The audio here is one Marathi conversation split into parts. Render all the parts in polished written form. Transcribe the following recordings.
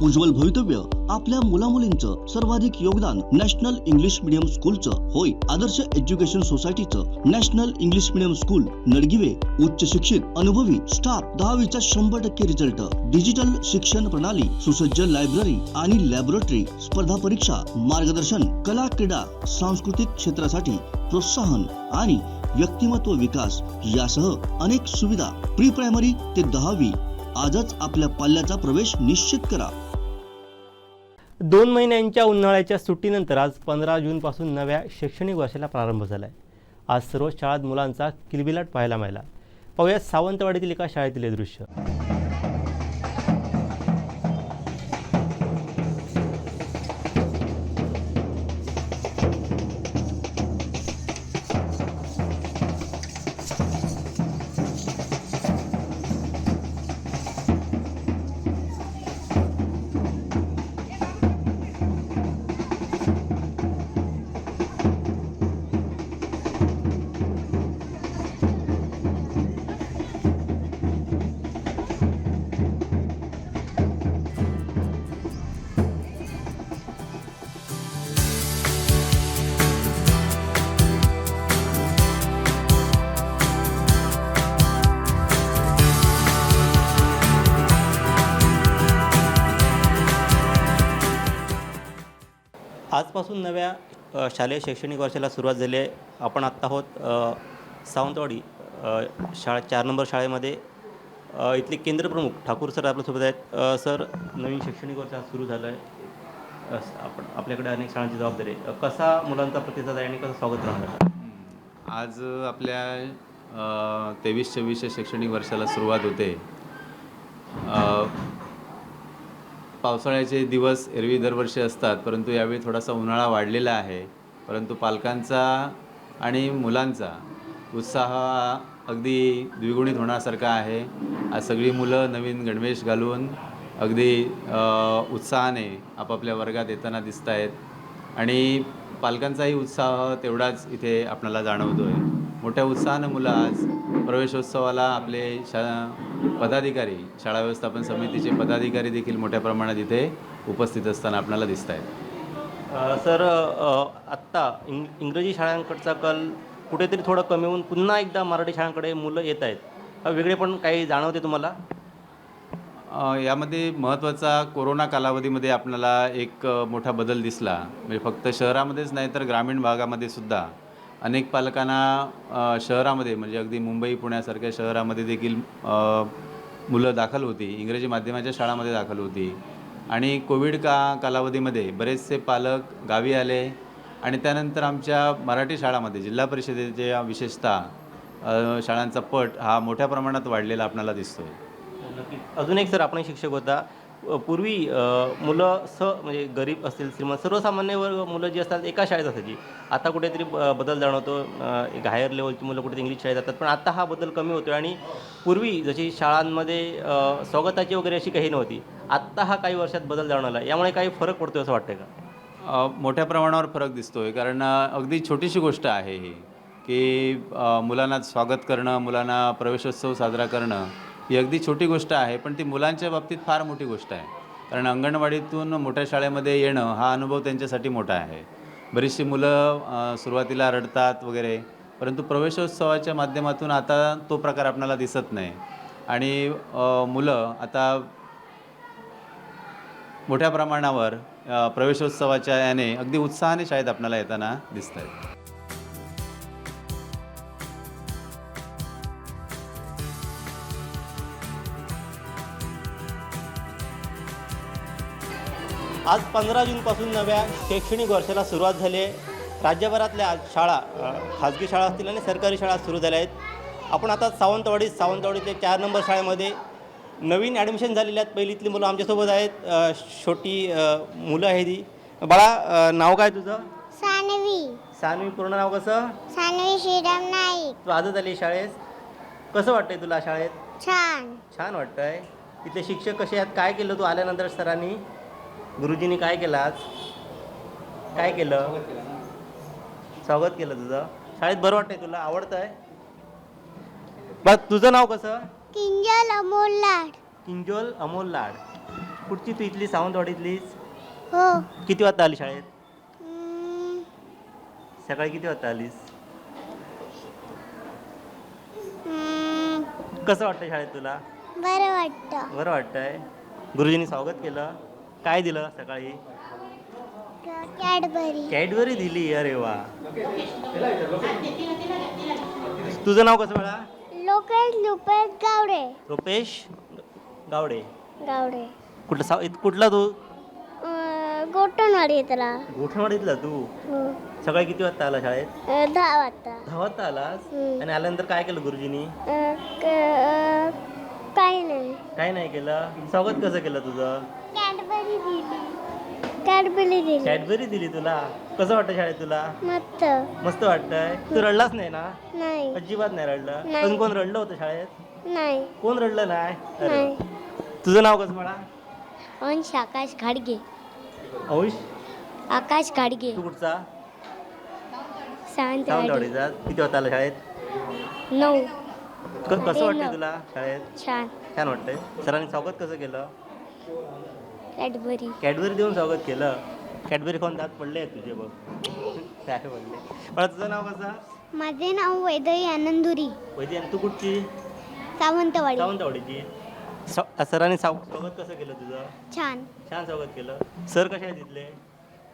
उज्ज्वल भवितव्य आपल्या मुलामुलींचं सर्वाधिक योगदान नॅशनल इंग्लिश मीडियम स्कूलचं होय. आदर्श एज्युकेशन सोसायटीचं national English medium school Nadgive उच्च शिक्षित अनुभवी स्टाफ 10वीचा 100% रिझल्ट, डिजिटल शिक्षण प्रणाली, सुसज्ज लायब्ररी आणि लॅबोरेटरी, स्पर्धा परीक्षा मार्गदर्शन, कला क्रीडा सांस्कृतिक क्षेत्रासाठी प्रोत्साहन आणि व्यक्तिमत्व विकास यासह अनेक सुविधा. प्री प्रायमरी ते 10वी आजच आपल्या पाल्याचा प्रवेश निश्चित करा. 2 महिन्यांच्या उन्हाळ्याच्या सुट्टीनंतर आज 15 जूनपासून नव्या शैक्षणिक वर्षाला प्रारंभ झाला आहे. आज सर्व शाळात मुलांचा किलबिलाट पाहायला मिळाला. पाहूया सावंतवाडीतील एका शाळेतील हे दृश्य. आजपासून नव्या शालेय शैक्षणिक वर्षाला सुरुवात झाली आहे. आपण आत्ता आहोत सावंतवाडी शाळा 4 नंबर शाळेमध्ये. इथले केंद्रप्रमुख ठाकूर सर आपल्यासोबत आहेत. सर, नवीन शैक्षणिक वर्ष आज सुरू झालं आहे. आपण आपल्याकडे अनेक शाळांची जबाबदारी आहे. कसा मुलांचा प्रतिसाद आहे आणि कसं स्वागत करणार आहे? आज आपल्या 23-24 शैक्षणिक वर्षाला सुरुवात होते. पावसाळ्याचे दिवस एरवी दरवर्षी असतात, परंतु यावेळी थोडासा उन्हाळा वाढलेला आहे. परंतु पालकांचा आणि मुलांचा उत्साह अगदी द्विगुणित होण्यासारखा आहे. आज सगळी मुलं नवीन गणवेश घालून अगदी उत्साहाने आपापल्या वर्गात येताना दिसत आहेत आणि पालकांचाही उत्साह तेवढाच इथे आपल्याला जाणवतो आहे. मोठ्या उत्साहानं मुलं आज प्रवेशोत्सवाला आपले पदाधिकारी, शाळा व्यवस्थापन समितीचे पदाधिकारी देखील मोठ्या प्रमाणात इथे उपस्थित असताना आपल्याला दिसत आहेत. सर, आत्ता इंग्रजी शाळांकडचा कल कुठेतरी थोडं कमी होऊन पुन्हा एकदा मराठी शाळांकडे मुलं येत आहेत. वेगळे पण काही जाणवते तुम्हाला? यामध्ये महत्त्वाचा कोरोना कालावधीमध्ये आपल्याला एक मोठा बदल दिसला. म्हणजे फक्त शहरामध्येच नाही तर ग्रामीण भागामध्ये सुद्धा अनेक पालकांना शहरामध्ये म्हणजे अगदी मुंबई पुण्यासारख्या शहरामध्ये देखील मुलं दाखल होती, इंग्रजी माध्यमाच्या शाळामध्ये दाखल होती. आणि कोविड कालावधीमध्ये बरेचसे पालक गावी आले आणि त्यानंतर आमच्या मराठी शाळामध्ये जिल्हा परिषदेच्या विशेषतः शाळांचा पट हा मोठ्या प्रमाणात वाढलेला आपल्याला दिसतो आहे. नक्कीच. अजून एक सर, आपण एक शिक्षक होता. पूर्वी मुलं म्हणजे गरीब असतील, श्रीमंत, सर्वसामान्य वर्ग मुलं जी असतात एका शाळेत असायची. आता कुठेतरी बदल जाणवतो. एक हायर लेवलची मुलं कुठेतरी इंग्लिश शाळेत जातात. पण आता हा बदल कमी होतो आणि पूर्वी जशी शाळांमध्ये स्वागताची वगैरे अशी काही नव्हती, आत्ता हा काही वर्षात बदल जाणवला. यामुळे काही फरक पडतो असं वाटतं का? मोठ्या प्रमाणावर फरक दिसतो आहे. कारण अगदी छोटीशी गोष्ट आहे ही, की मुलांना स्वागत करणं, मुलांना प्रवेशोत्सव साजरा करणं ही अगदी छोटी गोष्ट आहे, पण ती मुलांच्या बाबतीत फार मोठी गोष्ट आहे. कारण अंगणवाडीतून मोठ्या शाळेमध्ये येणं हा अनुभव त्यांच्यासाठी मोठा आहे. बरीचशी मुलं सुरुवातीला रडतात वगैरे, परंतु प्रवेशोत्सवाच्या माध्यमातून आता तो प्रकार आपल्याला दिसत नाही आणि मुलं आता मोठ्या प्रमाणावर प्रवेशोत्सवाच्या याने अगदी उत्साहाने शाळेत आपल्याला येताना दिसत आहेत. आज 15 जूनपासून नव्या शैक्षणिक वर्षाला सुरुवात झाली आहे. राज्यभरातल्या शाळा, खाजगी शाळा असतील आणि सरकारी शाळा सुरू झाल्या आहेत. आपण आता सावंतवाडीतल्या 4 नंबर शाळेमध्ये नवीन ॲडमिशन झालेल्या आहेत. पहिलीतली मुलं आमच्यासोबत आहेत. छोटी मुलं आहेत ही. बाळा, नाव काय तुझं? सानवी. पूर्ण नाव कसं? सानवी श्रीराम नाईक. तू आजच आली शाळेत. कसं वाटतंय तुला शाळेत? छान वाटतंय. तिथले शिक्षक कसे आहेत? काय केलं तू आल्यानंतर? सरांनी, गुरुजींनी काय केलं आज? काय केलं? स्वागत केलं तुझं. शाळेत बरं वाटतंय तुला? आवडतंय? बघ, तुझं नाव कसं? किंजल अमोल लाड. किंजल अमोल लाड. कुठची तू इथली सावंतवाडीतलीच? हो. किती वाजता आली शाळेत? हम्म, सकाळी किती वाजता आलीस? हम्म, कसं वाटतं शाळेत तुला? बरं वाटतं. बरं वाटतंय. गुरुजींनी स्वागत केलं. काय दिलं सकाळी? कॅडबरी. कॅडबरी दिली. अरे वा. तुझं नाव कसं बाळा? लोकेश लुपेश गावडे. रुपेश गावडे. गावडे. कुठला तू? गोटनवाडी त्याला. गोठणवाडीतला तू? हो. सकाळी किती वाजता आला शाळेत? 10 वाजता. 10 वाजता आलास? हम्म. आणि आल्यानंतर काय केलं गुरुजींनी? काही नाही. काय नाही केलं? स्वागत कसं केलं तुझं? कॅडबरी दिली. कॅडबरी दिली. कॅडबरी दिली तुला. कसं वाटतं शाळेत तुला? मस्त. मस्त वाटतंय. तू रडलाच नाही ना? नाही. अजिबात नाही रडलं. नाही. पण कोण रडलं होतं शाळेत? नाही. कोण रडलं नाही? अरे नाही. वा. तुझं नाव कसं बाळा? अंश आकाश घाडगे. अंश? आकाश घाडगे. तू कुठचा? सावंतवाडी. सावंतवाडीचा. किती वाजता आला शाळेत? 9. कसं वाटतंय नऊ. तुला शाळेत? छान. छान वाटतंय. सरांनी स्वागत कसं केलं? कॅडबरी. कॅडबरी देऊन स्वागत केलं. कॅडबरी खाऊन दात पडले आहेत तुझे बघ. काय पडले? मला तुझं नाव कसं? माझे नाव वैदई आनंदुरी. वैद्य. तू कुठची? सावंतवाडी. सावंतवाडीची. सरांनी स्वागत कसं केलं तुझं? छान. छान स्वागत केलं. सर कसे आहेत तिथले?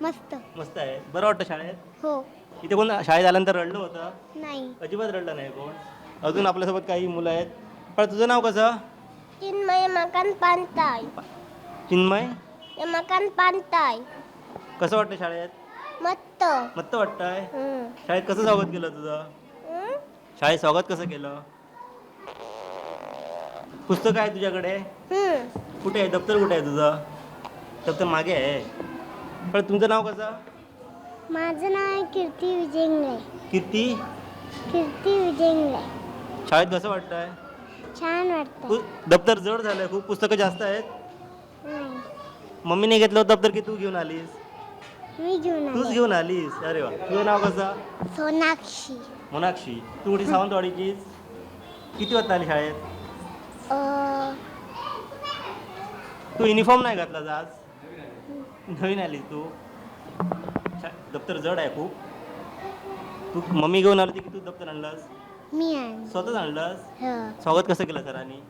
मस्त. मस्त आहे. बरं वाटतं शाळेत? हो. इथे कोण शाळेत आल्यानंतर रडलं होतं? नाही. अजिबात रडलं नाही कोण? अजून आपल्यासोबत काही मुलं आहेत. पण तुझं नाव कसं? चिन्मय मकान पानताय. चिन्मय. मकान पानताय. कसं वाटतं शाळेत? मस्त. मस्त वाटतंय. हम्म. शाळेत कसं स्वागत केलं तुझं? हम्म? शाळेत स्वागत कसं केलं? पुस्तक आहे तुझ्याकडे? हम्म. कुठे आहे? दप्तर कुठे आहे तुझं? दप्तर मागे आहे. पण तुमचं नाव कसं? माझं नाव आहे कीर्ती विजेंगळे. कीर्ती. कीर्ती विजेंगळे. शाळेत कसं वाटतंय? छान वाटतं. दप्तर जड झालंय खूप. पुस्तकं जास्त आहेत. नाही. मम्मीने घेतलं होतं दप्तर की तू घेऊन आलीस? मी घेऊन तूच आले. घेऊन आलीस. अरे वा. तुझं नाव कसं? सोनाक्षी. मोनाक्षी. तू कुठे? सावंतवाडीचीच. किती वाजता आली शाळेत? तू युनिफॉर्म नाही घातलास आज? नवीन आलीस तू. दप्तर जड आहे खूप. तू मम्मी घेऊन आली होती की तू दप्तर आणलास? मी आहे. स्वतःच आणलास? हो. स्वागत कसं केलं सरांनी?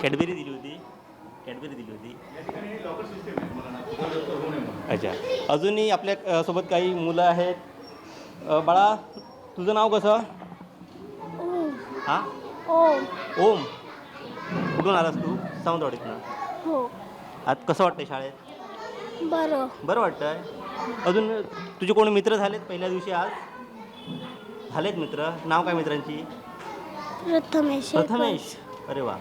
कॅडबरी दिली होती. कॅडबरी दिली होती. अच्छा. अजूनही आपल्या सोबत काही मुलं आहेत. बाळा तुझं नाव कसं? हां. ओम. ओम. कुठून आलास तू? सावंतवाडीतनं. हो. आज कसं वाटतंय शाळेत? बरं. बरं वाटतंय. अजून तुझे कोणी मित्र झालेत पहिल्या दिवशी आज? झालेत मित्र. नाव काय मित्रांची? प्रथमेश. प्रथमेश. अरे वा.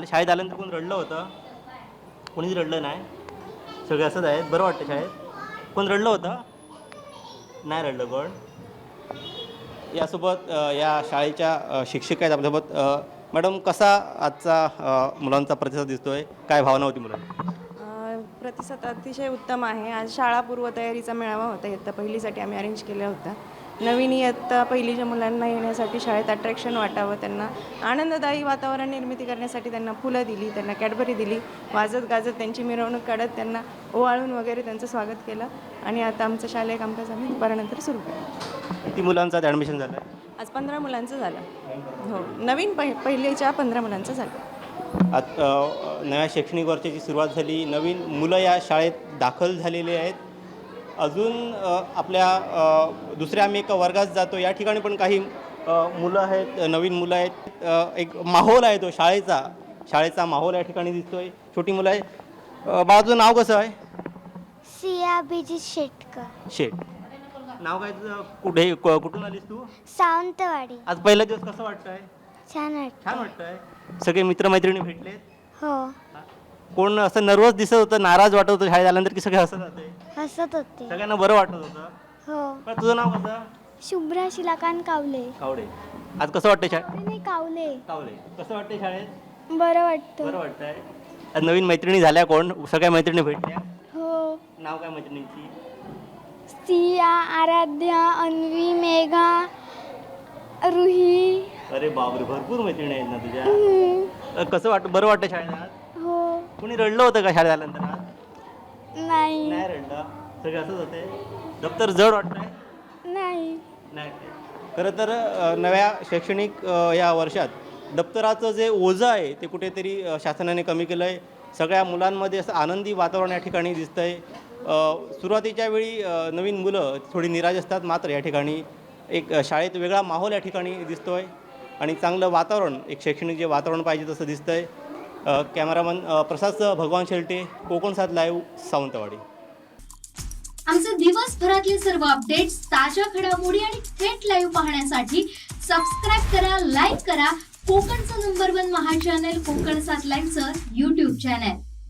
शाळेत आल्यानंतर कोण रडलं होतं? कोणीच रडलं नाही. सगळे असंच आहेत. बरं वाटतं शाळेत. कोण रडलं होतं? नाही रडलं कोण. यासोबत या शाळेच्या शिक्षक आहेत आपल्यासोबत. मॅडम कसा आजचा मुलांचा प्रतिसाद दिसतोय? काय भावना होती मुलांची? प्रतिसाद अतिशय उत्तम आहे. आज शाळा पूर्वतयारीचा मेळावा होता. इयत्ता पहिलीसाठी आम्ही अरेंज केला होता. नवीन इयत्ता पहिलीच्या मुलांना येण्यासाठी शाळेत अट्रॅक्शन वाटावं, त्यांना आनंददायी वातावरण निर्मिती करण्यासाठी त्यांना फुलं दिली, त्यांना कॅडबरी दिली, वाजत गाजत त्यांची मिरवणूक काढत त्यांना ओवाळून वगैरे त्यांचं स्वागत केलं. आणि आता आमचं शालेय कामकाज आम्ही दुपारनंतर सुरू केलं. किती मुलांचं ॲडमिशन झालं आहे? आज 15 मुलांचं झालं. हो, नवीन पहिलीच्या 15 मुलांचं झालं. आज नव्या शैक्षणिक वर्षाची सुरुवात झाली. नवीन मुलं या शाळेत दाखल झालेले आहेत. अजून आपल्या दुसऱ्या आम्ही एका वर्गात जातो. या ठिकाणी पण काही मुलं आहेत, नवीन मुलं आहेत. एक माहोल आहे तो शाळेचा माहोल या ठिकाणी दिसतोय. छोटी मुलं आहे. बाळाचं नाव कसं आहे? सिया अभिजित शेटकर. शेट. नाव काय तुझं? कुठून आलीस तू? सावंतवाडी. आज पहिला दिवस कसं वाटतंय? छान वाटतं. छान वाटतंय. सगळे मित्रमैत्रिणी भेटलेत. हो. कोण असं नर्वस दिसत होतं, नाराज वाटत होतं शाळेत आल्यानंतर की सगळे हसत होते? हसत होते. सगळ्यांना बरं वाटत होतं. हो. पण तुझं नाव कसं? शुभ्रा शिलाकांत कावले. कावडे. आज कसं वाटतंय शाळेत? नाही, कावले. कावले. कसं वाटतंय शाळेत? बरं वाटतं. बरं वाटतंय. आज नवीन मैत्रिणी झाल्या कोण? सगळ्या मैत्रिणी भेटल्या? हो. नाव काय मैत्रिणींची? सिया, आराध्या, अन्वी, मेघा, रुही. अरे बापरे, भरपूर मैत्रिणी आहेत ना तुझ्या. कसं बरं वाटतं शाळेत आज? हो. कुणी रडलं होतं का शाळेत आल्यानंतर आज? नाही. नाही रडलं, सगळं असंच होते. दप्तर जड वाटतंय? नाही. नाही. खरं तर नव्या शैक्षणिक या वर्षात दप्तराचं जे ओझं आहे ते कुठेतरी शासनाने कमी केलं आहे. सगळ्या मुलांमध्ये असं आनंदी वातावरण या ठिकाणी दिसतं आहे. सुरुवातीच्या वेळी नवीन मुलं थोडी निराश असतात, मात्र या ठिकाणी एक शाळेत वेगळा माहोल या ठिकाणी दिसतो आहे आणि चांगलं वातावरण, एक शैक्षणिक जे वातावरण पाहिजे तसं दिसतं आहे. कॅमेरामन प्रसादसह भगवान शेलटे, कोकण 7 लाईव्ह, सावंतवाडी. आमचे दिवसभरातले सर्व अपडेट्स, ताज्या घडामोडी आणि थेट लाईव्ह पाहण्यासाठी सबस्क्राईब करा, लाईक करा कोकणचं नंबर 1 महा चॅनल कोकण 7 लाईव्हचं YouTube चॅनल.